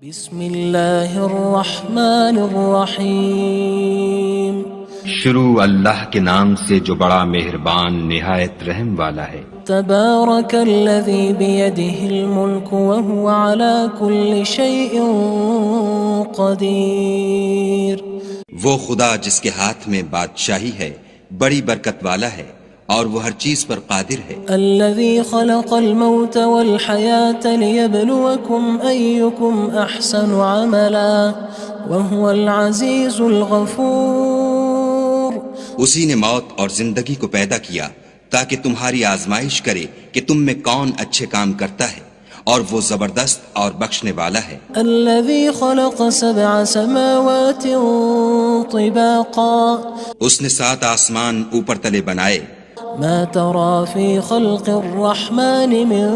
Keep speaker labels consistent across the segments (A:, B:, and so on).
A: بسم اللہ الرحمن الرحیم
B: شروع اللہ کے نام سے جو بڑا مہربان نہایت رحم والا ہے۔
A: تبارک الذی بیدہ الملک وہو علی کل شیء قدیر۔
C: وہ خدا جس کے ہاتھ میں بادشاہی ہے بڑی برکت والا ہے اور وہ ہر چیز پر قادر ہے۔
A: الذی خلق الموت والحیاة لیبلوکم ایکم احسن عملا وہو العزیز الغفور۔
C: اسی نے موت اور زندگی کو پیدا کیا تاکہ تمہاری آزمائش کرے کہ تم میں کون اچھے کام کرتا ہے، اور وہ زبردست اور بخشنے والا ہے۔
A: الذی خلق سبع سماوات طباقا۔
C: اس نے 7 آسمان اوپر تلے بنائے۔
A: ما ترى في خلق الرحمن من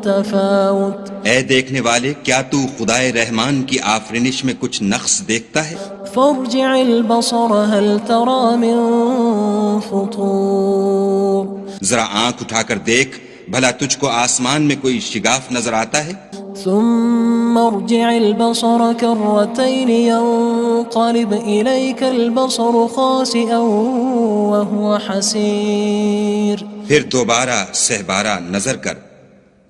A: تفاوت۔
C: اے دیکھنے والے، کیا تو خدائے رحمان کی آفرینش میں کچھ نقص دیکھتا ہے؟
A: فارجع البصر هل ترى من فطور۔
C: ذرا آنکھ اٹھا کر دیکھ، بھلا تجھ کو آسمان میں کوئی شگاف نظر آتا ہے؟
A: ثم ارجع البصر كرتين ينقلب إليك البصر خاسئا وهو حسير۔
C: پھر دوبارہ سہبارہ نظر کر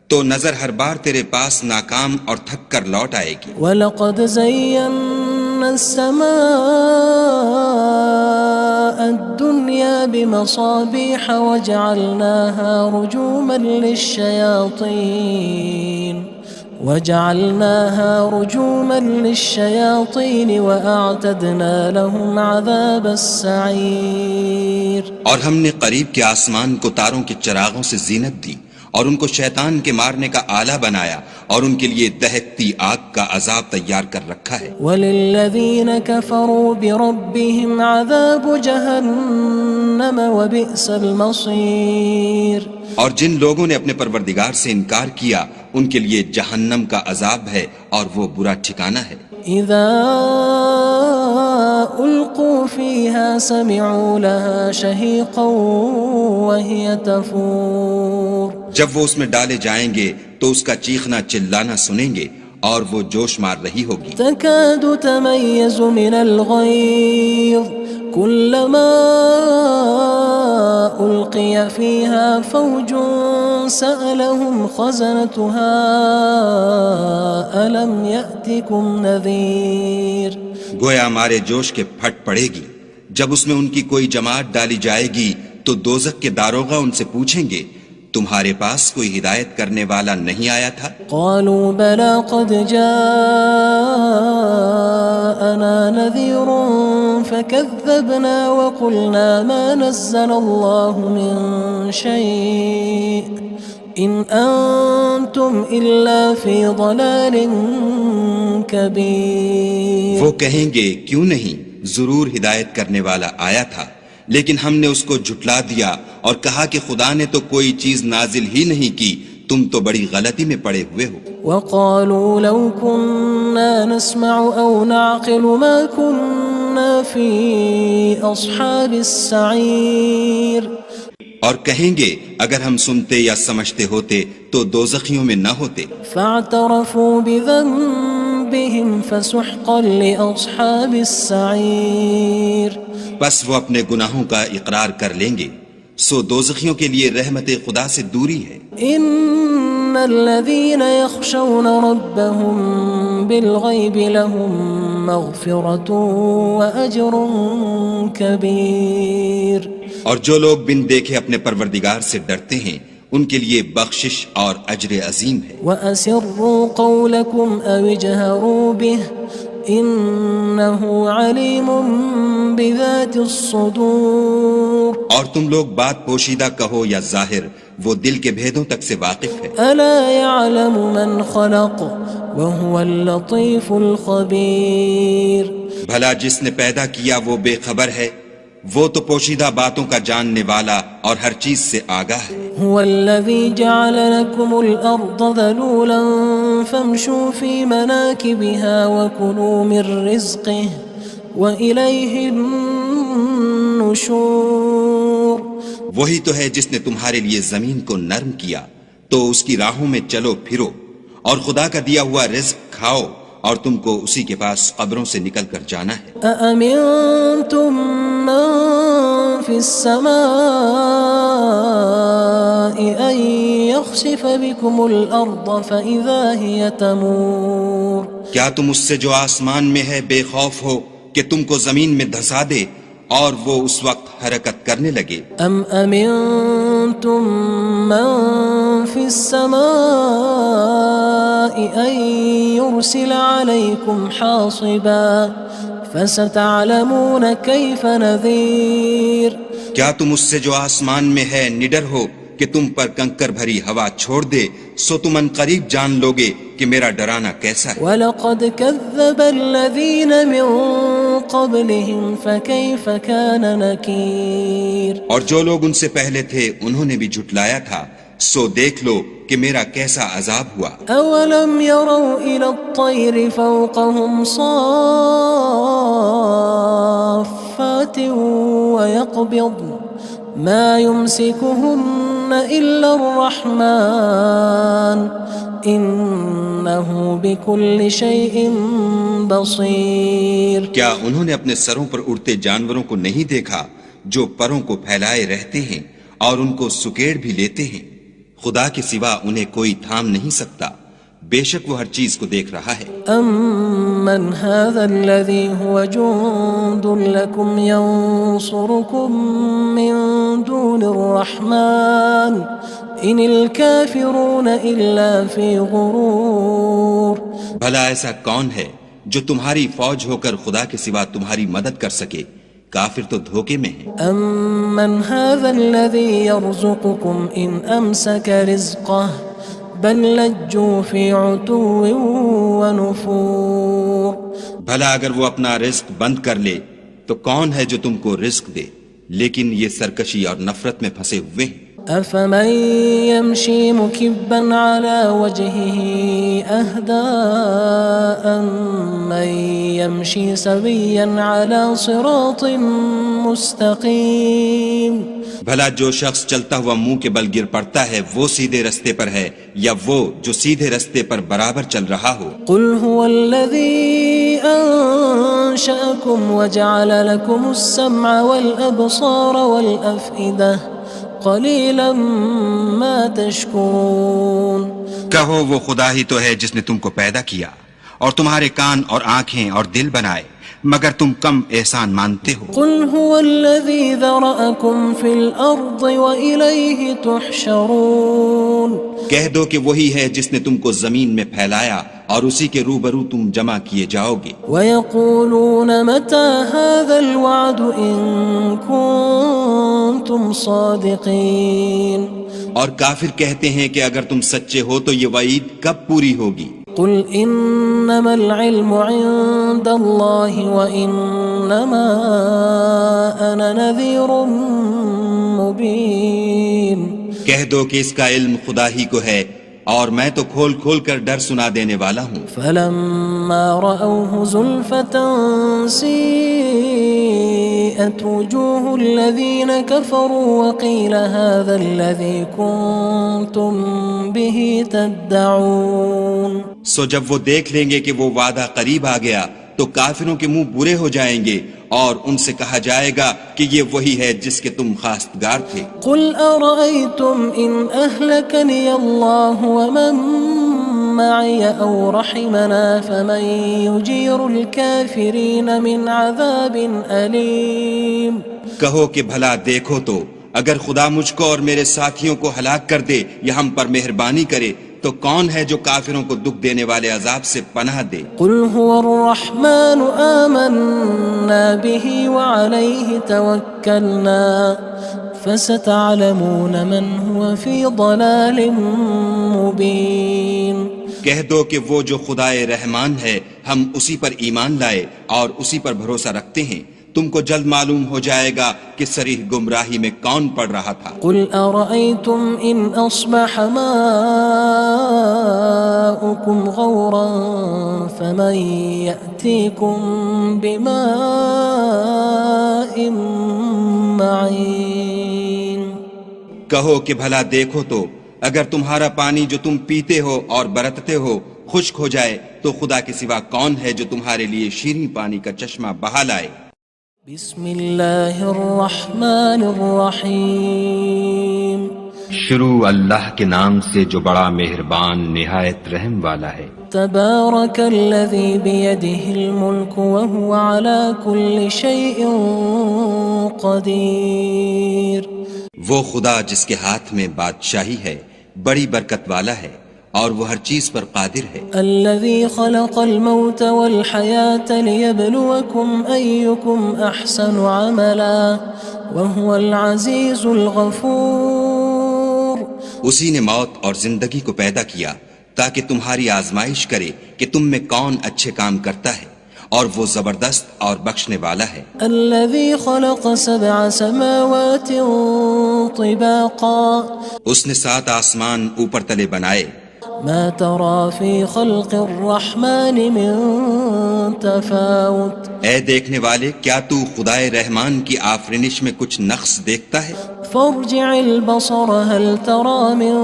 C: تو نظر ہر بار تیرے پاس ناکام اور تھک کر لوٹ آئے گی۔
A: وَلَقَدْ زَيَّنَّا السَّمَاءَ الدُّنْيَا بِمَصَابِيحَ وَجَعَلْنَاهَا رُجُومًا لِلشَّيَاطِينِ وَأَعْتَدْنَا لَهُمْ عَذَابَ السَّعِيرِ۔
C: اور ہم نے قریب کے آسمان کو تاروں کے چراغوں سے زینت دی اور ان کو شیطان کے مارنے کا آلہ بنایا، اور ان کے لیے دہکتی آگ کا عذاب تیار کر رکھا ہے۔
A: وَلِلَّذِينَ كَفَرُوا بِرَبِّهِمْ عَذَابُ جَهَنَّمَ وَبِئْسَ الْمَصِيرُ۔
C: اور جن لوگوں نے اپنے پروردگار سے انکار کیا ان کے لیے جہنم کا عذاب ہے اور وہ برا ٹھکانہ ہے۔
A: اذا القوا فيها سمعوا لها شهيقا وهي تفور۔
C: جب وہ اس میں ڈالے جائیں گے تو اس کا چیخنا چلانا سنیں گے اور وہ جوش مار رہی ہوگی۔
A: تكاد تميز من الغيظ كلما ألقي فيها فوج سألهم خزنتها ألم يأتكم نذير۔
C: گویا مارے جوش کے پھٹ پڑے گی۔ جب اس میں ان کی کوئی جماعت ڈالی جائے گی تو دوزخ کے داروغہ ان سے پوچھیں گے تمہارے پاس کوئی ہدایت کرنے والا نہیں آیا تھا؟
A: قالوا بلى قد جاءنا نذير فكذبنا وقلنا ما نزل الله من شيء إن أنتم إلا في ضلال كبير۔
C: وہ کہیں گے کیوں نہیں، ضرور ہدایت کرنے والا آیا تھا، لیکن ہم نے اس کو جھٹلا دیا اور کہا کہ خدا نے تو کوئی چیز نازل ہی نہیں کی، تم تو بڑی غلطی میں پڑے ہوئے ہو۔
A: وقالوا لو كنا نسمع أو نعقل ما كنا في أصحاب السعير۔
C: اور کہیں گے اگر ہم سنتے یا سمجھتے ہوتے تو دوزخیوں میں نہ ہوتے۔
A: فاعترفوا بذنبهم فسحقا لأصحاب السعير۔
C: بس وہ اپنے گناہوں کا اقرار کر لیں گے، سو دوزخیوں کے لیے رحمت خدا سے دوری ہے۔
A: ان الذين يخشون ربهم بالغيب لهم مغفرة وأجر كبير۔
C: اور جو لوگ بن دیکھے اپنے پروردگار سے ڈرتے ہیں ان کے لیے بخشش اور اجر عظیم ہے۔
A: وَأَسِرُّوا قَوْلَكُمْ أَوِ اجْهَرُوا بِهِ إِنَّهُ عَلِيمٌ بِذَاتِ الصُّدُورِ۔
C: اور تم لوگ بات پوشیدہ کہو یا ظاہر، وہ دل کے بھیدوں تک سے واقف ہے۔
A: أَلَا يَعْلَمُ مَنْ خَلَقَ وَهُوَ اللَّطِيفُ الْخَبِيرُ۔
C: بھلا جس نے پیدا کیا وہ بے خبر ہے، وہ تو پوشیدہ باتوں کا جاننے والا اور ہر چیز سے آگاہ ہے۔
A: هو الذي جعل لكم الأرض ذلولا فامشوا في مناكبها وكلوا من رزقه وإليه النشور۔
C: وہی تو ہے جس نے تمہارے لیے زمین کو نرم کیا تو اس کی راہوں میں چلو پھرو اور خدا کا دیا ہوا رزق کھاؤ اور تم کو اسی کے پاس قبروں سے نکل کر جانا ہے۔
A: أأمنتم من في السماء أن يخسف بكم الأرض فإذا هي تمور
C: کیا تم اس سے جو آسمان میں ہے بے خوف ہو کہ تم کو زمین میں دھسا دے اور وہ اس وقت حرکت کرنے لگے؟
A: أم أمنتم من في السماء أن يرسل عليكم حاصبا فستعلمون كيف نذير
C: کیا تم اس سے جو آسمان میں ہے نڈر ہو کہ تم پر کنکر بھری ہوا چھوڑ دے، سو تم ان قریب جان لوگے کہ میرا ڈرانا کیسا ہے۔
A: وَلَقَدْ كَذَّبَ الَّذِينَ مِن قَبْلِهِمْ فَكَيْفَ كَانَ نَكِيرٌ
C: اور جو لوگ ان سے پہلے تھے انہوں نے بھی جھٹلایا تھا، سو دیکھ لو کہ میرا کیسا عذاب ہوا۔
A: أَوَلَمْ يَرَوْا إِلَى الطَّيْرِ فَوْقَهُمْ صَافَّاتٍ وَيَقْبِضْنَ مَا يُمْسِكُهُنَّ إِلَّا الرَّحْمَنُ إِنَّهُ بِكُلِّ شَيْءٍ بَصِيرٌ
C: کیا انہوں نے اپنے سروں پر اڑتے جانوروں کو نہیں دیکھا جو پروں کو پھیلائے رہتے ہیں اور ان کو سکیڑ بھی لیتے ہیں؟ خدا کے سوا انہیں کوئی تھام نہیں سکتا، بے شک وہ ہر چیز کو دیکھ رہا ہے۔
A: أَمَّنْ هَذَا الَّذِي هُوَ جُندٌ لَكُمْ يَنصُرُكُم مِّن دُونِ الرَّحْمَنِ إِنِ الْكَافِرُونَ إِلَّا فِي غُرُورٍ
C: بھلا ایسا کون ہے جو تمہاری فوج ہو کر خدا کے سوا تمہاری مدد کر سکے؟ کافر تو دھوکے میں ہیں۔
A: أَمَّنْ هَذَا الَّذِي يَرْزُقُكُمْ إِنْ أَمْسَكَ رِزْقَهُ بَلْ لَجُّوا فِي عُتُوٍّ وَنُفُورٍ
C: بھلا اگر وہ اپنا رزق بند کر لے تو کون ہے جو تم کو رزق دے؟ لیکن یہ سرکشی اور نفرت میں پھنسے ہوئے ہیں۔
A: أَفَمَن يَمْشِي مُكِبًّا عَلَى وَجْهِهِ أَهْدَىٰ أَمَّن يَمْشِي سَوِيًّا عَلَى صِرَاطٍ مُّسْتَقِيمٍ
C: بھلا جو شخص چلتا ہوا منہ کے بل گر پڑتا ہے وہ سیدھے رستے پر ہے یا وہ جو سیدھے رستے پر برابر چل رہا ہو؟
A: قُلْ هُوَ الَّذِي أَنشَأَكُمْ وَجَعَلَ لَكُمُ السَّمْعَ وَالْأَبْصَارَ وَالْأَفْئِدَةَ قَلِيلًا مَا تَشْكُرُونَ
C: کہو وہ خدا ہی تو ہے جس نے تم کو پیدا کیا اور تمہارے کان اور آنکھیں اور دل بنائے، مگر تم کم احسان مانتے ہو۔
A: قُلْ هُوَ الَّذِي ذَرَأَكُمْ فِي الْأَرْضِ وَإِلَيْهِ تُحْشَرُونَ
C: کہہ دو کہ وہی ہے جس نے تم کو زمین میں پھیلایا اور اسی کے روبرو تم جمع کیے جاؤ گے۔
A: وَيَقُولُونَ مَتَى هَذَا الْوَعْدُ إِن كُنتُمْ صَادِقِينَ
C: اور کافر کہتے ہیں کہ اگر تم سچے ہو تو یہ وعید کب پوری ہوگی؟
A: قُلْ إِنَّمَا الْعِلْمُ عِندَ اللَّهِ وَإِنَّمَا أَنَا نَذِيرٌ مُّبِينٌ
C: کہہ دو کہ اس کا علم خدا ہی کو ہے اور میں تو کھول کھول کر ڈر سنا دینے والا ہوں۔
A: فَلَمَّا رَأَوْهُ زُلْفَةً سِيئَتْ وُجُوهُ الَّذِينَ كَفَرُوا وَقِيلَ هَذَا الَّذِي كُنتُم بِهِ تَدَّعُونَ
C: سو جب وہ دیکھ لیں گے کہ وہ وعدہ قریب آ گیا تو کافروں کے منہ برے ہو جائیں گے اور ان سے کہا جائے گا کہ یہ وہی ہے جس کے تم خواستگار تھے۔
A: قُلْ أَرَأَيْتُمْ إِنْ أَهْلَكَنِيَ اللَّهُ وَمَن مَّعِيَ أَوْ رَحِمَنَا فَمَن يُجِيرُ الْكَافِرِينَ مِنْ عَذَابٍ أَلِيمٍ
C: کہو کہ بھلا دیکھو تو اگر خدا مجھ کو اور میرے ساتھیوں کو ہلاک کر دے یا ہم پر مہربانی کرے تو کون ہے جو کافروں کو دکھ دینے والے عذاب سے پناہ دے؟
A: قُلْ هُوَ الرَّحْمَنُ آمَنَّا بِهِ وَعَلَيْهِ تَوَكَّلْنَا فَسَتَعْلَمُونَ مَنْ هُوَ فِي ضَلَالٍ مُّبِينٍ
C: کہہ دو کہ وہ جو خدائے رحمان ہے ہم اسی پر ایمان لائے اور اسی پر بھروسہ رکھتے ہیں، تم کو جلد معلوم ہو جائے گا کہ صریح گمراہی میں کون پڑ رہا تھا۔
A: قُلْ أَرَأَيْتُمْ إِنْ أَصْبَحَ مَاؤُكُمْ غَوْرًا فَمَن يَأْتِيكُم بِمَاءٍ مَّعِينٍ
C: کہو کہ بھلا دیکھو تو اگر تمہارا پانی جو تم پیتے ہو اور برتتے ہو خشک ہو جائے تو خدا کے سوا کون ہے جو تمہارے لیے شیریں پانی کا چشمہ بہا لائے؟
A: بسم اللہ الرحمن الرحیم
B: شروع اللہ کے نام سے جو بڑا مہربان نہایت رحم والا ہے۔
A: تبارک الذی بیدہ الملک وہو علی کل شیء قدیر۔
C: وہ خدا جس کے ہاتھ میں بادشاہی ہے بڑی برکت والا ہے اور وہ ہر چیز پر قادر ہے۔
A: الذي خلق الموت والحياة ليبلوكم أيكم أحسن عملا وهو العزيز الغفور۔
C: اسی نے موت اور زندگی کو پیدا کیا تاکہ تمہاری آزمائش کرے کہ تم میں کون اچھے کام کرتا ہے، اور وہ زبردست اور بخشنے والا ہے۔
A: الذي خلق 7 سماوات طباقا۔
C: اس نے 7 آسمان اوپر تلے بنائے۔
A: ما ترى في خلق الرحمن من تفاوت۔
C: اے دیکھنے والے، کیا تو خدائے رحمان کی آفرینش میں کچھ نقص دیکھتا ہے؟
A: فارجع البصر هل ترى من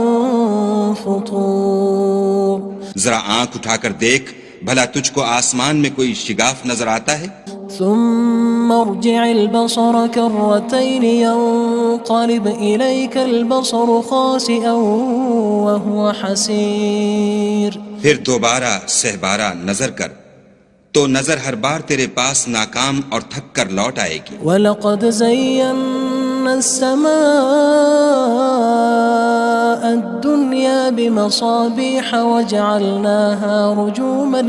A: فطور۔
C: ذرا آنکھ اٹھا کر دیکھ، بھلا تجھ کو آسمان میں کوئی شگاف نظر آتا ہے؟
A: ثم ارجع البصر كرتين ينقلب إليك البصر خاسئا وهو حسير۔
C: پھر دوبارہ سہبارہ نظر کر تو نظر ہر بار تیرے پاس ناکام اور تھک کر لوٹ آئے گی۔
A: وَلَقَدْ زَيَّنَّا السَّمَاءَ الدُّنْيَا بِمَصَابِيحَ وَجَعَلْنَاهَا رُجُومًا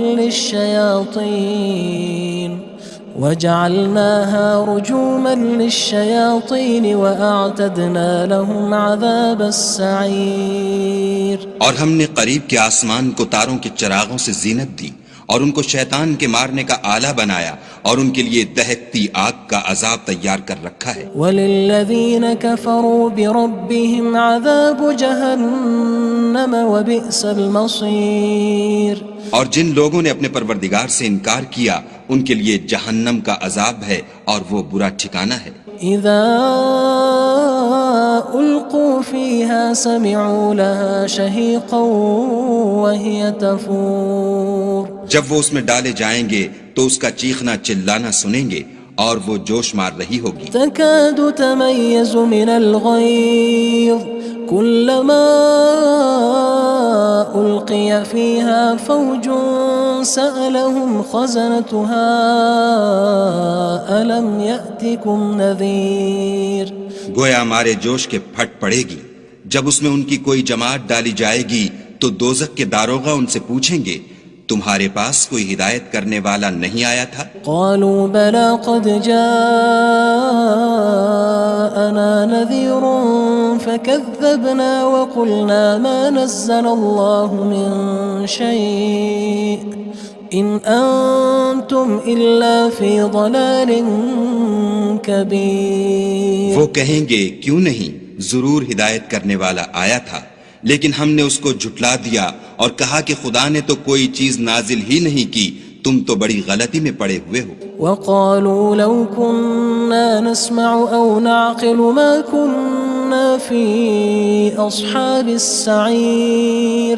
A: لِلشَّيَاطِينِ وَأَعْتَدْنَا لَهُمْ عَذَابَ السَّعِيرِ۔
C: اور ہم نے قریب کے آسمان کو تاروں کے چراغوں سے زینت دی اور ان کو شیطان کے مارنے کا آلہ بنایا اور ان کے لیے دہکتی آگ کا عذاب تیار کر رکھا ہے۔
A: وَلِلَّذِينَ كَفَرُوا بِرَبِّهِمْ عَذَابُ جَهَنَّمَ وَبِئْسَ الْمَصِيرُ۔
C: اور جن لوگوں نے اپنے پروردگار سے انکار کیا ان کے لیے جہنم کا عذاب ہے اور وہ برا ٹھکانہ ہے۔
A: اذا القوا فيها سمعوا لها شهيقا وهي تفور۔
C: جب وہ اس میں ڈالے جائیں گے تو اس کا چیخنا چلانا سنیں گے اور وہ جوش مار رہی ہوگی۔
A: تكاد تميز من الغيظ كلما ألقي فيها فوج سألهم خزنتها ألم يأتكم نذير۔
C: گویا مارے جوش کے پھٹ پڑے گی۔ جب اس میں ان کی کوئی جماعت ڈالی جائے گی تو دوزخ کے داروغہ ان سے پوچھیں گے تمہارے پاس کوئی ہدایت کرنے والا نہیں آیا تھا؟
A: قالوا بلى قد جاءنا نذير فكذبنا وقلنا ما نزل الله من شيء إن أنتم إلا في ضلال كبير۔
C: وہ کہیں گے کیوں نہیں، ضرور ہدایت کرنے والا آیا تھا، لیکن ہم نے اس کو جھٹلا دیا اور کہا کہ خدا نے تو کوئی چیز نازل ہی نہیں کی، تم تو بڑی غلطی میں پڑے ہوئے ہو۔
A: وقالوا لو كنا نسمع أو نعقل ما كنا في أصحاب السعير۔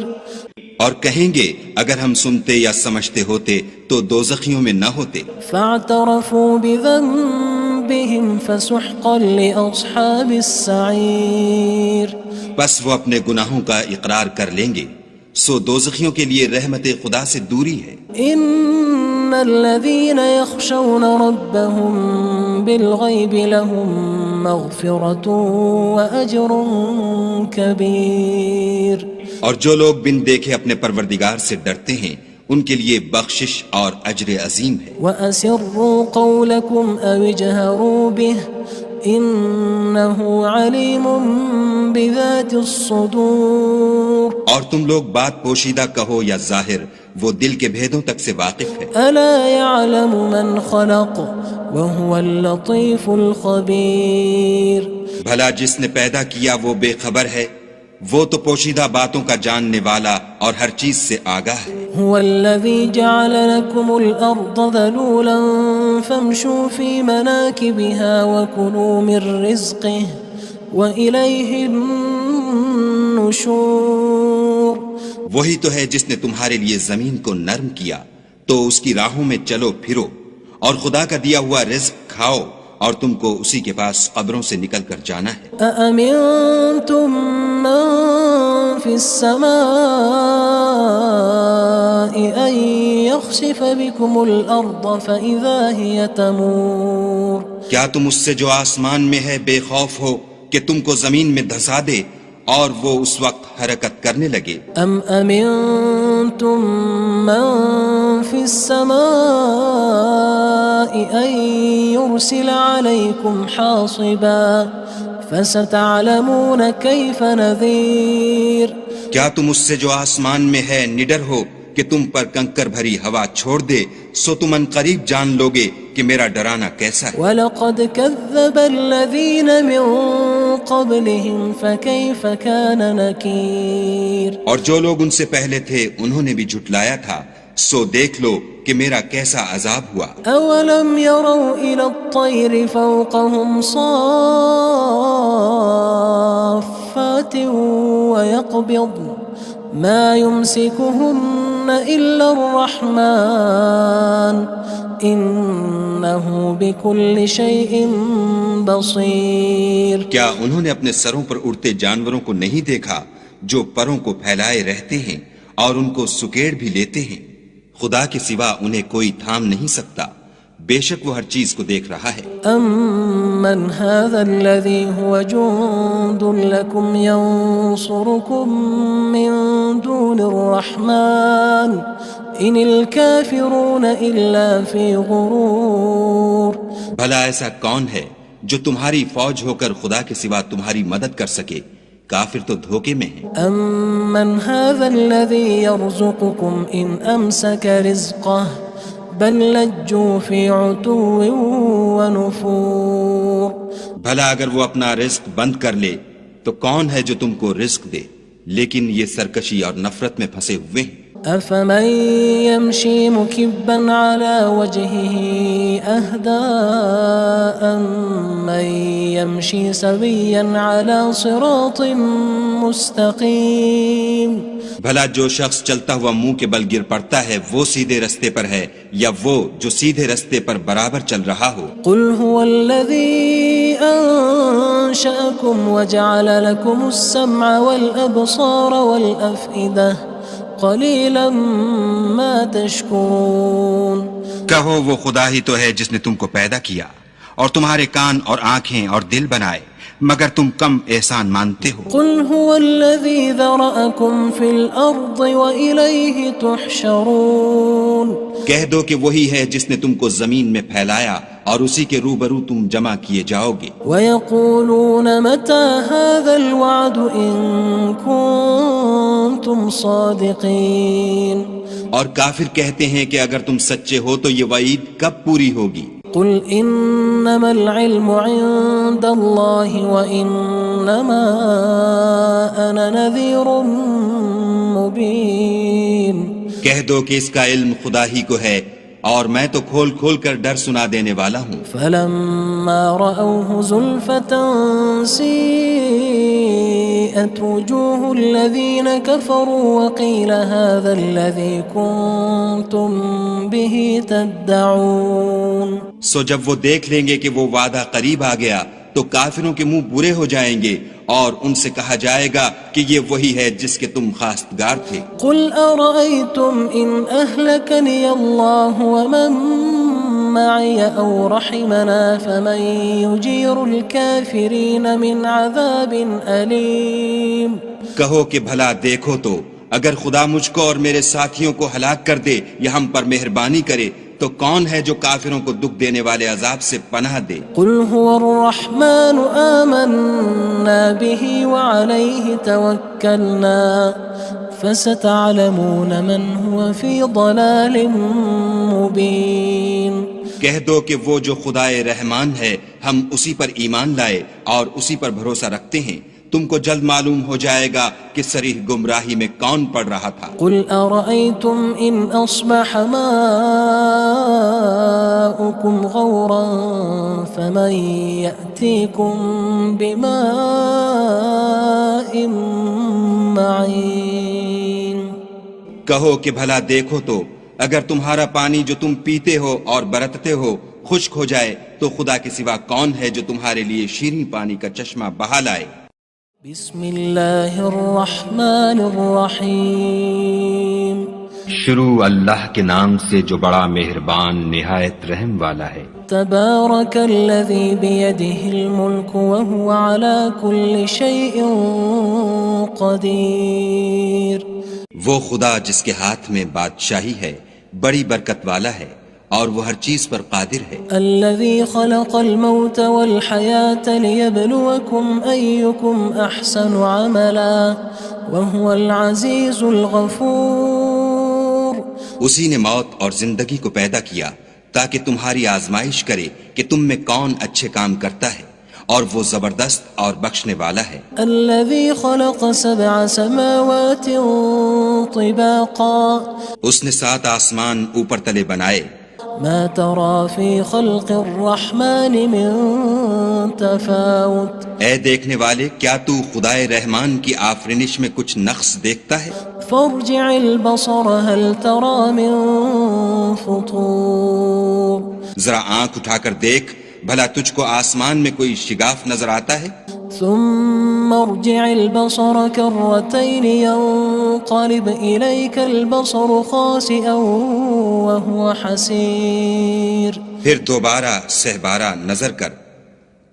C: اور کہیں گے اگر ہم سنتے یا سمجھتے ہوتے تو دوزخیوں میں نہ ہوتے۔
A: فاعترفوا بذنبهم فسحقا لأصحاب السعير۔
C: بس وہ اپنے گناہوں کا اقرار کر لیں گے، سو دوزخیوں کے لیے رحمت خدا سے دوری ہے۔
A: ان الذين يخشون ربهم بالغيب لهم مغفرة وأجر كبير۔
C: اور جو لوگ بن دیکھے اپنے پروردگار سے ڈرتے ہیں ان کے لیے بخشش اور اجر عظیم ہے۔
A: وَأَسِرُّوا قَوْلَكُمْ أَوِ اجْهَرُوا بِهِ إِنَّهُ عَلِيمٌ بِذَاتِ الصُّدُورِ۔
C: اور تم لوگ بات پوشیدہ کہو یا ظاہر، وہ دل کے بھیدوں تک سے واقف ہے۔
A: أَلَا يَعْلَمُ مَنْ خَلَقَ وَهُوَ اللَّطِيفُ الْخَبِيرُ۔
C: بھلا جس نے پیدا کیا وہ بے خبر ہے، وہ تو پوشیدہ باتوں کا جاننے والا اور ہر چیز سے آگاہ ہے۔
A: هو الذي جعل لكم الأرض ذلولا فامشوا في مناكبها وكلوا من رزقه وإليه النشور۔ النشور
C: وہی تو ہے جس نے تمہارے لیے زمین کو نرم کیا تو اس کی راہوں میں چلو پھرو، اور خدا کا دیا ہوا رزق کھاؤ، اور تم کو اسی کے پاس قبروں سے نکل کر جانا ہے۔
A: أأمنتم من في السماء أن يخسف بكم الأرض فإذا هي تمور
C: کیا تم اس سے جو آسمان میں ہے بے خوف ہو کہ تم کو زمین میں دھسا دے اور وہ اس وقت حرکت کرنے لگے؟
A: أم أمنتم من في السماء أن يرسل عليكم حاصبا فستعلمون كيف نذير
C: کیا تم اس سے جو آسمان میں ہے نڈر ہو کہ تم پر کنکر بھری ہوا چھوڑ دے، سو تم ان قریب جان لوگے کہ میرا ڈرانا کیسا ہے۔
A: وَلَقَدْ كَذَّبَ الَّذِينَ مِن قَبْلِهِمْ فَكَيْفَ كَانَ نَكِيرٌ
C: اور جو لوگ ان سے پہلے تھے انہوں نے بھی جھٹلایا تھا، سو دیکھ لو کہ میرا کیسا عذاب ہوا۔
A: أَوَلَمْ يَرَوْا إِلَى الطَّيْرِ فَوْقَهُمْ صَافَّاتٍ وَيَقْبِضْنَ مَا يُمْسِكُهُنَّ إِلَّا الرَّحْمَنُ إِنَّهُ بِكُلِّ شَيْءٍ بَصِيرٌ
C: کیا انہوں نے اپنے سروں پر اڑتے جانوروں کو نہیں دیکھا جو پروں کو پھیلائے رہتے ہیں اور ان کو سکیڑ بھی لیتے ہیں؟ خدا کے سوا انہیں کوئی تھام نہیں سکتا، بے شک وہ ہر چیز کو دیکھ رہا ہے۔
A: أَمَّنْ هَذَا الَّذِي هُوَ جُندٌ لَكُمْ يَنصُرُكُم مِّن دُونِ الرَّحْمَنِ إِنِ الْكَافِرُونَ إِلَّا فِي غُرُورٍ
C: بھلا ایسا کون ہے جو تمہاری فوج ہو کر خدا کے سوا تمہاری مدد کر سکے؟ کافر تو دھوکے میں ہیں۔
A: أَمَّنْ هَذَا الَّذِي يَرْزُقُكُمْ إِنْ أَمْسَكَ رِزْقَهُ بَلْ لَجُّوا فِي عُتُوٍّ وَنُفُورٍ
C: بھلا اگر وہ اپنا رزق بند کر لے تو کون ہے جو تم کو رزق دے، لیکن یہ سرکشی اور نفرت میں پھنسے ہوئے ہیں۔
A: أَفَمَن يَمْشِي مُكِبًّا عَلَى وَجْهِهِ أَهْدَىٰ أَمَّن يَمْشِي سَوِيًّا عَلَى صِرَاطٍ مُّسْتَقِيمٍ
C: بھلا جو شخص چلتا ہوا منہ کے بل گر پڑتا ہے وہ سیدھے رستے پر ہے یا وہ جو سیدھے رستے پر برابر چل رہا ہو؟
A: قُلْ هُوَ الَّذِي أَنشَأَكُمْ وَجَعَلَ لَكُمُ السَّمْعَ وَالْأَبْصَارَ وَالْأَفْئِدَةَ قَلِيلًا مَا تَشْكُرُونَ
C: کہو وہ خدا ہی تو ہے جس نے تم کو پیدا کیا اور تمہارے کان اور آنکھیں اور دل بنائے، مگر تم کم احسان مانتے ہو۔
A: قُلْ هُوَ الَّذِي ذَرَأَكُمْ فِي الْأَرْضِ وَإِلَيْهِ تُحْشَرُونَ
C: کہہ دو کہ وہی ہے جس نے تم کو زمین میں پھیلایا اور اسی کے روبرو تم جمع کیے جاؤ گے۔
A: وَيَقُولُونَ مَتَى هَذَا الْوَعْدُ إِن كُنتُمْ صَادِقِينَ
C: اور کافر کہتے ہیں کہ اگر تم سچے ہو تو یہ وعید کب پوری ہوگی؟
A: قُلْ إِنَّمَا الْعِلْمُ عِندَ اللَّهِ وَإِنَّمَا أَنَا نَذِيرٌ مُّبِينٌ
C: کہہ دو کہ اس کا علم خدا ہی کو ہے اور میں تو کھول کھول کر ڈر سنا دینے والا ہوں۔
A: فَلَمَّا رَأَوْهُ زُلْفَةً سِيئَتْ وُجُوهُ الَّذِينَ كَفَرُوا وَقِيلَ هَذَا الَّذِي كُنتُم بِهِ تَدَّعُونَ
C: سو جب وہ دیکھ لیں گے کہ وہ وعدہ قریب آ گیا تو کافروں کے منہ برے ہو جائیں گے اور ان سے کہا جائے گا کہ یہ وہی ہے جس کے تم خواستگار تھے۔
A: قُلْ أَرَأَيْتُمْ إِنْ أَهْلَكَنِيَ اللَّهُ وَمَن مَّعِيَ أَوْ رَحِمَنَا فَمَن يُجِيرُ الْكَافِرِينَ مِنْ عَذَابٍ أَلِيمٍ
C: کہو کہ بھلا دیکھو تو اگر خدا مجھ کو اور میرے ساتھیوں کو ہلاک کر دے یا ہم پر مہربانی کرے تو کون ہے جو کافروں کو دکھ دینے والے عذاب سے پناہ دے؟
A: قُلْ هُوَ الرَّحْمَنُ آمَنَّا بِهِ وَعَلَيْهِ تَوَكَّلْنَا فَسَتَعْلَمُونَ مَنْ هُوَ فِي ضَلَالٍ مُّبِينٍ
C: کہہ دو کہ وہ جو خدائے رحمان ہے ہم اسی پر ایمان لائے اور اسی پر بھروسہ رکھتے ہیں، تم کو جلد معلوم ہو جائے گا کہ صریح گمراہی میں کون پڑ رہا تھا۔
A: قُلْ أَرَأَيْتُمْ إِنْ أَصْبَحَ مَاؤُكُمْ غَوْرًا فَمَن يَأْتِيكُم بِمَاءٍ
C: کہو کہ بھلا دیکھو تو اگر تمہارا پانی جو تم پیتے ہو اور برتتے ہو خشک ہو جائے تو خدا کے سوا کون ہے جو تمہارے لیے شیریں پانی کا چشمہ بہا لائے؟
A: بسم اللہ الرحمن الرحیم
B: شروع اللہ کے نام سے جو بڑا مہربان نہایت رحم والا ہے۔
A: تبارک الذی بیدہ الملک وہو علی کل شیء قدیر۔
C: وہ خدا جس کے ہاتھ میں بادشاہی ہے بڑی برکت والا ہے اور وہ ہر چیز پر قادر ہے۔
A: الذي خلق الموت والحياة ليبلوكم أيكم أحسن عملا وهو العزيز الغفور۔
C: اسی نے موت اور زندگی کو پیدا کیا تاکہ تمہاری آزمائش کرے کہ تم میں کون اچھے کام کرتا ہے اور وہ زبردست اور بخشنے والا ہے۔
A: الذي خلق 7 سماوات طباقا۔
C: اس نے 7 آسمان اوپر تلے بنائے۔
A: ما ترى في خلق الرحمن من تفاوت۔
C: اے دیکھنے والے کیا تو خدائے رحمان کی آفرینش میں کچھ نقص دیکھتا ہے؟
A: فارجع البصر هل ترى من فطور۔
C: ذرا آنکھ اٹھا کر دیکھ بھلا تجھ کو آسمان میں کوئی شگاف نظر آتا ہے؟
A: ثم ارجع البصر كرتين ينقلب إليك البصر خاسئا وهو حسير۔
C: پھر دوبارہ سہبارہ نظر کر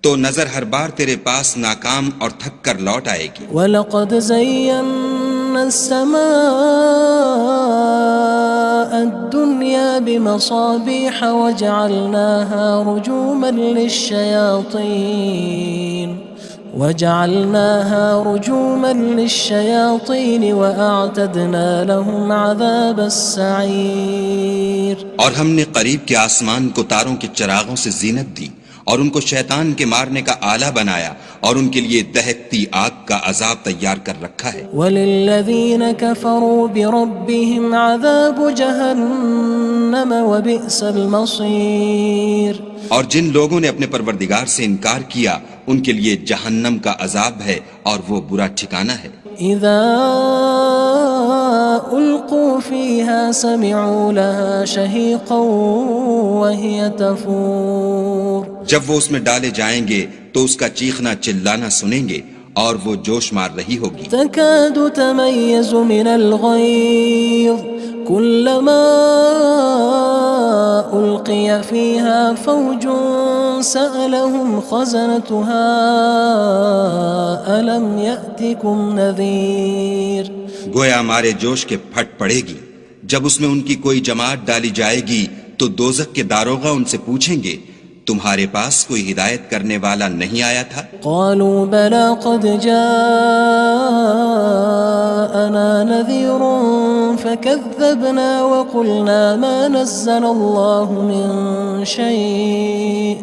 C: تو نظر ہر بار تیرے پاس ناکام اور تھک کر لوٹ آئے گی۔
A: وَلَقَدْ زَيَّنَّا السَّمَاءَ الدُّنْيَا بِمَصَابِيحَ وَجَعَلْنَاهَا رُجُومًا لِلشَّيَاطِينِ وَأَعْتَدْنَا لَهُمْ عَذَابَ السَّعِيرِ۔
C: اور ہم نے قریب کے آسمان کو تاروں کے چراغوں سے زینت دی اور ان کو شیطان کے مارنے کا آلہ بنایا اور ان کے لیے دہکتی آگ کا عذاب تیار کر رکھا ہے۔
A: وَلِلَّذِينَ كَفَرُوا بِرَبِّهِمْ عَذَابُ جَهَنَّمَ وَبِئْسَ الْمَصِيرُ۔
C: اور جن لوگوں نے اپنے پروردگار سے انکار کیا ان کے لیے جہنم کا عذاب ہے اور وہ برا ٹھکانہ ہے۔
A: اذا القوا فيها سمعوا لها شهيقا وهي تفور۔
C: جب وہ اس میں ڈالے جائیں گے تو اس کا چیخنا چلانا سنیں گے اور وہ جوش مار رہی ہوگی۔
A: تكاد تميز من الغيظ كلما ألقي فيها فوج سألهم خزنتها ألم يأتكم نذير۔
C: گویا مارے جوش کے پھٹ پڑے گی جب اس میں ان کی کوئی جماعت ڈالی جائے گی تو دوزخ کے داروغہ ان سے پوچھیں گے تمہارے پاس کوئی ہدایت کرنے والا نہیں آیا تھا؟
A: قالوا بلى قد جاءنا نذير فكذبنا وقلنا ما نزل الله من شيء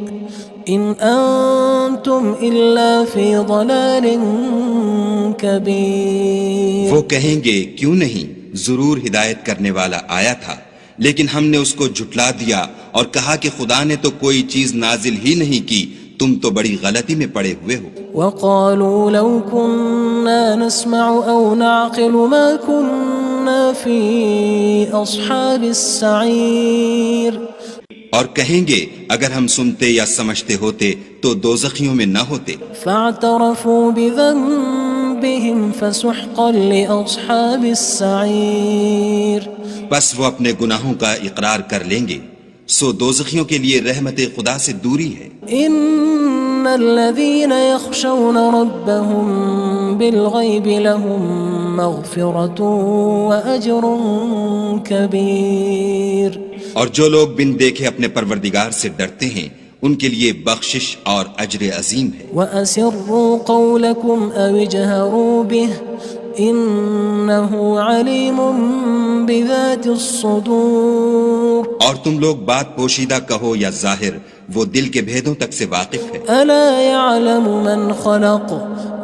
A: إن أنتم إلا في ضلال كبير۔
C: وہ کہیں گے کیوں نہیں، ضرور ہدایت کرنے والا آیا تھا لیکن ہم نے اس کو جھٹلا دیا اور کہا کہ خدا نے تو کوئی چیز نازل ہی نہیں کی، تم تو بڑی غلطی میں پڑے ہوئے ہو۔
A: وقالوا لو كنا نسمع أو نعقل ما كنا في أصحاب السعير۔
C: اور کہیں گے اگر ہم سنتے یا سمجھتے ہوتے تو دوزخیوں میں نہ ہوتے۔
A: فاعترفوا بذنبهم فسحقا لأصحاب السعير۔
C: بس وہ اپنے گناہوں کا اقرار کر لیں گے، سو دوزخیوں کے لیے رحمت خدا سے دوری ہے۔
A: ان الذين يخشون ربهم بالغيب لهم مغفرة وأجر كبير۔
C: اور جو لوگ بن دیکھے اپنے پروردگار سے ڈرتے ہیں ان کے لیے بخشش اور اجر عظیم ہے۔
A: وَأَسِرُّوا قَوْلَكُمْ أَوِ اجْهَرُوا بِهِ إِنَّهُ عَلِيمٌ بِذَاتِ الصُّدُورِ۔
C: اور تم لوگ بات پوشیدہ کہو یا ظاہر، وہ دل کے بھیدوں تک سے واقف ہے۔
A: أَلَا يَعْلَمُ مَنْ خَلَقَ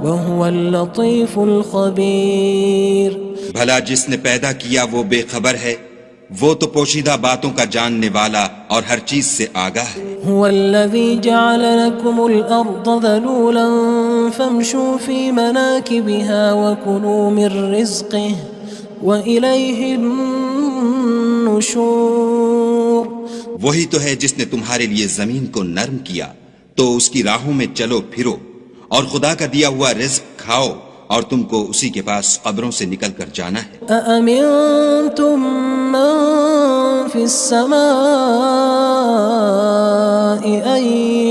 A: وَهُوَ اللَّطِيفُ الْخَبِيرُ۔
C: بھلا جس نے پیدا کیا وہ بے خبر ہے، وہ تو پوشیدہ باتوں کا جاننے والا اور ہر چیز سے آگاہ ہے۔
A: هو الذي جعل لكم الأرض ذلولا فامشوا في مناكبها وكلوا من رزقه وإليه النشور
C: وہی تو ہے جس نے تمہارے لیے زمین کو نرم کیا تو اس کی راہوں میں چلو پھرو اور خدا کا دیا ہوا رزق کھاؤ اور تم کو اسی کے پاس قبروں سے نکل کر جانا ہے۔
A: أأمنتم من في السماء أن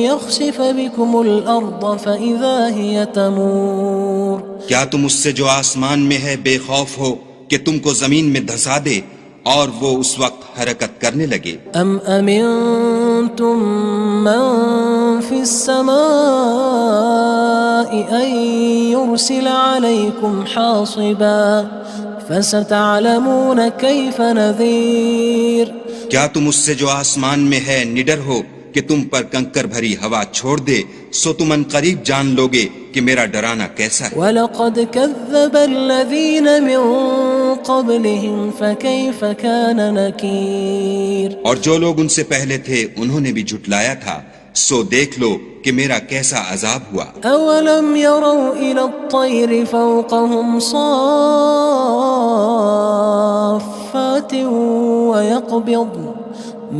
A: يخسف بكم الأرض فإذا هي تمور
C: کیا تم اس سے جو آسمان میں ہے بے خوف ہو کہ تم کو زمین میں دھسا دے اور وہ اس وقت حرکت کرنے لگے؟
A: أم أمنتم من في السماء أن يرسل عليكم حاصبا فستعلمون كيف نذير
C: کیا تم اس سے جو آسمان میں ہے نڈر ہو کہ تم پر کنکر بھری ہوا چھوڑ دے سو تم ان قریب جان لوگے کہ میرا ڈرانا کیسا ہے۔
A: وَلَقَدْ كَذَّبَ الَّذِينَ مِن قَبْلِهِمْ فَكَيْفَ كَانَ نَكِيرٌ
C: اور جو لوگ ان سے پہلے تھے انہوں نے بھی جھٹلایا تھا سو دیکھ لو کہ میرا کیسا عذاب ہوا۔
A: أَوَلَمْ يَرَوْا إِلَى الطَّيْرِ فَوْقَهُمْ صَافَّاتٍ وَيَقْبِضْنَ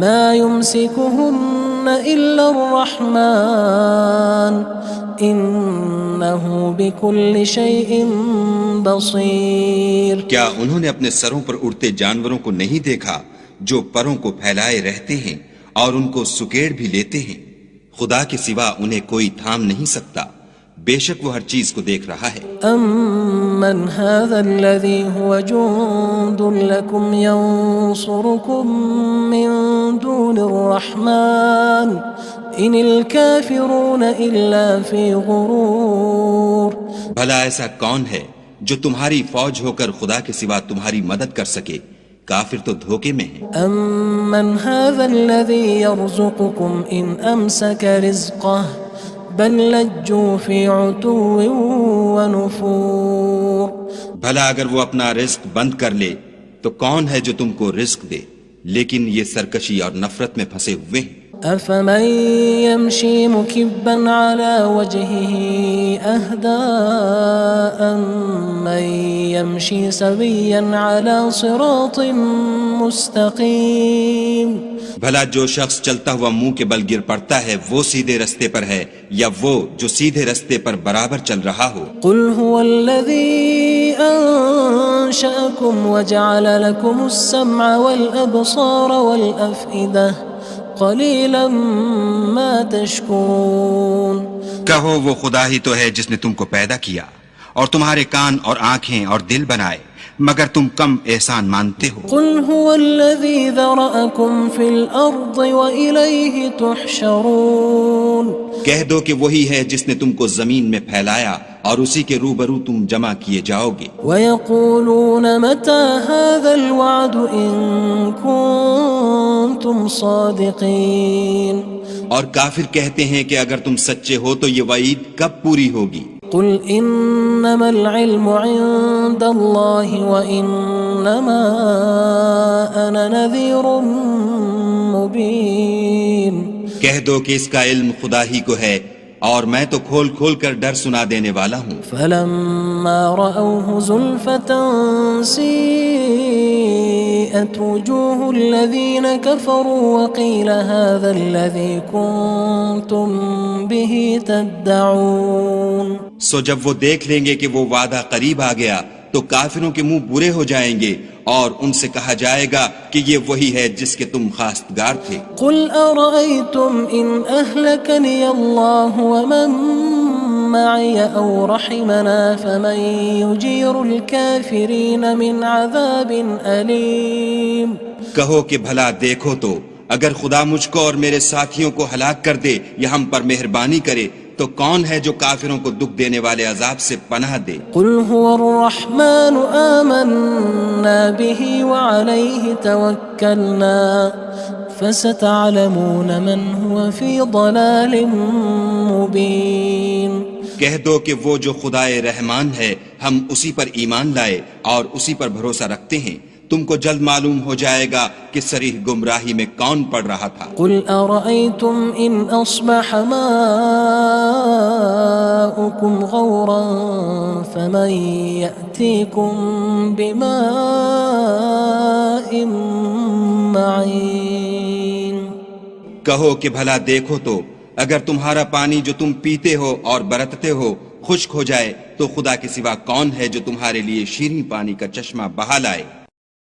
A: مَا يُمْسِكُهُنَّ إِلَّا الرَّحْمَنُ إِنَّهُ بِكُلِّ شَيْءٍ بَصِيرٌ
C: کیا انہوں نے اپنے سروں پر اڑتے جانوروں کو نہیں دیکھا جو پروں کو پھیلائے رہتے ہیں اور ان کو سکیڑ بھی لیتے ہیں؟ خدا کے سوا انہیں کوئی تھام نہیں سکتا، بے شک وہ ہر چیز کو دیکھ رہا ہے۔
A: أَمَّنْ هَذَا الَّذِي هُوَ جُندٌ لَكُمْ يَنصُرُكُم مِّن دُونِ الرَّحْمَنِ إِنِ الْكَافِرُونَ إِلَّا فِي غُرُورٍ
C: بھلا ایسا کون ہے جو تمہاری فوج ہو کر خدا کے سوا تمہاری مدد کر سکے؟ کافر تو دھوکے میں ہیں۔
A: أَمَّنْ هَذَا الَّذِي يَرْزُقُكُمْ إِنْ أَمْسَكَ رِزْقَهُ بَلْ لَجُّوا فِي عُتُوٍّ وَنُفُورٍ
C: بھلا اگر وہ اپنا رزق بند کر لے تو کون ہے جو تم کو رزق دے؟ لیکن یہ سرکشی اور نفرت میں پھنسے ہوئے ہیں۔
A: أَفَمَن يَمْشِي مُكِبًّا عَلَى وَجْهِهِ أَهْدَىٰ أَمَّن يَمْشِي سَوِيًّا عَلَى صِرَاطٍ مُّسْتَقِيمٍ
C: بھلا جو شخص چلتا ہوا منہ کے بل گر پڑتا ہے وہ سیدھے رستے پر ہے یا وہ جو سیدھے رستے پر برابر چل رہا ہو؟
A: قُلْ هُوَ الَّذِي أَنشَأَكُمْ وَجَعَلَ لَكُمُ السَّمْعَ وَالْأَبْصَارَ وَالْأَفْئِدَةَ قَلِيلًا مَا تَشْكُرُونَ
C: کہو وہ خدا ہی تو ہے جس نے تم کو پیدا کیا اور تمہارے کان اور آنکھیں اور دل بنائے، مگر تم کم احسان مانتے ہو۔
A: قُلْ هُوَ الَّذِي ذَرَأَكُمْ فِي الْأَرْضِ وَإِلَيْهِ تُحْشَرُونَ
C: کہہ دو کہ وہی ہے جس نے تم کو زمین میں پھیلایا اور اسی کے روبرو تم جمع کیے جاؤ گے۔
A: وَيَقُولُونَ مَتَى هَذَا الْوَعْدُ إِن كُنتُمْ صَادِقِينَ
C: اور کافر کہتے ہیں کہ اگر تم سچے ہو تو یہ وعید کب پوری ہوگی؟
A: قُلْ إِنَّمَا الْعِلْمُ عِندَ اللَّهِ وَإِنَّمَا أَنَا نَذِيرٌ مُّبِينٌ
C: کہہ دو کہ اس کا علم خدا ہی کو ہے اور میں تو کھول کھول کر ڈر سنا دینے والا ہوں۔
A: فَلَمَّا رَأَوْهُ زُلْفَةً سِيئَتْ وُجُوهُ الَّذِينَ كَفَرُوا وَقِيلَ هَذَا الَّذِي كُنتُم بِهِ تَدَّعُونَ
C: سو جب وہ دیکھ لیں گے کہ وہ وعدہ قریب آ گیا تو کافروں کے منہ برے ہو جائیں گے اور ان سے کہا جائے گا کہ یہ وہی ہے جس کے تم خواستگار تھے۔
A: قُلْ أَرَأَيْتُمْ إِنْ أَهْلَكَنِيَ اللَّهُ وَمَن مَّعِيَ أَوْ رَحِمَنَا فَمَن يُجِيرُ الْكَافِرِينَ مِنْ عَذَابٍ أَلِيمٍ
C: کہو کہ بھلا دیکھو تو اگر خدا مجھ کو اور میرے ساتھیوں کو ہلاک کر دے یا ہم پر مہربانی کرے تو کون ہے جو کافروں کو دکھ دینے والے عذاب سے پناہ دے؟
A: قُلْ هُوَ الرَّحْمَنُ آمَنَّا بِهِ وَعَلَيْهِ تَوَكَّلْنَا فَسَتَعْلَمُونَ مَنْ هُوَ فِي ضَلَالٍ مُّبِينٍ
C: کہہ دو کہ وہ جو خدائے رحمان ہے ہم اسی پر ایمان لائے اور اسی پر بھروسہ رکھتے ہیں، تم کو جلد معلوم ہو جائے گا کہ صریح گمراہی میں کون پڑ رہا تھا۔
A: قل أرأيتم إن أصبح ماؤكم غورا فمن يأتيكم بماء معين۔
C: کہو کہ بھلا دیکھو تو اگر تمہارا پانی جو تم پیتے ہو اور برتتے ہو خشک ہو جائے تو خدا کے سوا کون ہے جو تمہارے لیے شیریں پانی کا چشمہ بہا لائے۔